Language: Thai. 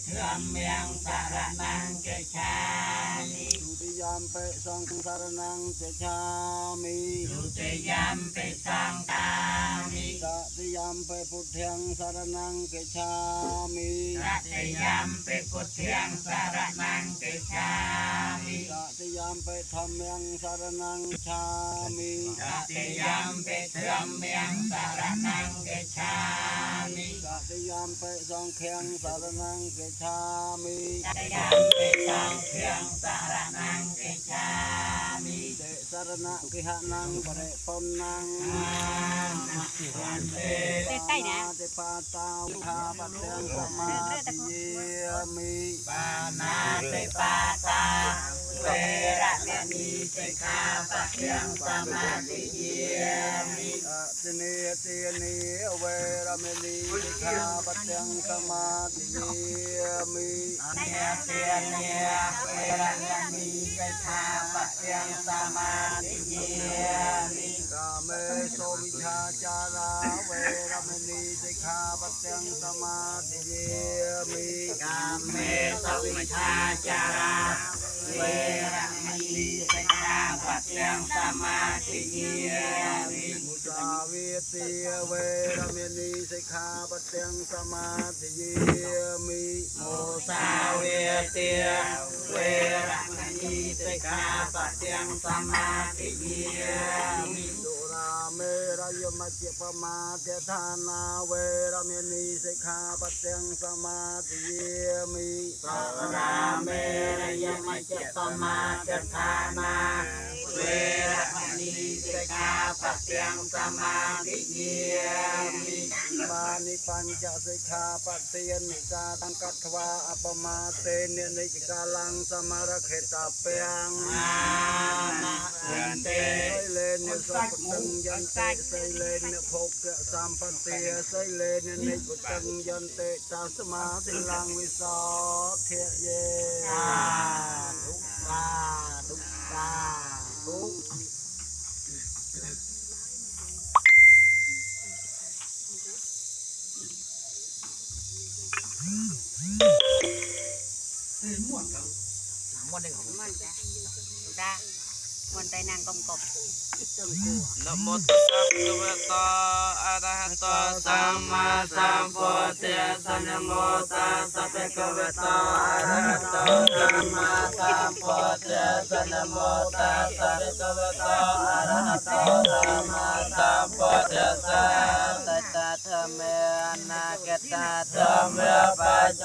เถื่อมเมียงสารนังเกชามิดุติยามเปสังสารนังเกชามิดุติยามเปสังฆามิตติยามเปพุทธังสารนังเกชามิตติยามเปพุทธังสารนังเกชามิตติยามเปธัมมังสารนังชามิตติยามเปเถื่อมเมียงสารนังเกชามิตติยามเปสังฆังสารนังเกชามิตติยามเปสังฆังสารนังเกชามิเตสารณะกิหานังปะเรปนนังวันเตเตปาตาวิหาปัตยังสมาธิเยมิปานาเตปาตาเวระเมณีสิกขาปัตยังสมาธิเยมิติเนติเนเวระเมณีสิกขาปัตยังสมาธิเยมิเนติเนเวระเมณีสิกขาปัตยังสมาธิเยมิกาเมโสมิชาจาราเวระเมณีสิกขาปัตยังสมาธิเยมิกาเมโสมิชาจาราเวระเมณีสิกขาปัตยังสมาธิเยมิมุสาเวทีเวระเมณีสิกขาปัตยังสมาธิเยมิมุสาเวทีเวระเมณีสิกขาปัตยังสมาธิเยมิสุราเมรยมัจเจปมาเตธานาเวระเมณีสิกขาปัตยังสมาธิเยมิสุราเมรยมัจเจปมาเตธานาเวระเมณีสิกขาปัตยังสมาธิเยมิมานิปัญจสิกขาปัตยันิกาตังกัตถวาอัปมาเตเนนิจกาลังสมารเขตาเปียงยันเตเลนสัพตังยันเตไสเลนภกสัมปันเตไสเลนนิพุตังยันเตตาสมาธิลังวิโสเทเยทุกตาทุกตาทุกม้วนได้ของม้วนจ้ะจ้าม้วนใจนางกลมกบตึงกูนะโมตัสสะภะคะวะโตอะระหะโตสัมมาสัมพุทธัสสะนะโมตัสสะภะคะวะโตอะระหะโตสัมมาสัมพุทธัสสะนะโมตัสสะภะคะวะโตอะระหะโตสัมมาสัมพุทธัสสะตัสสะธรรมะนาคตาธรรมะปัจ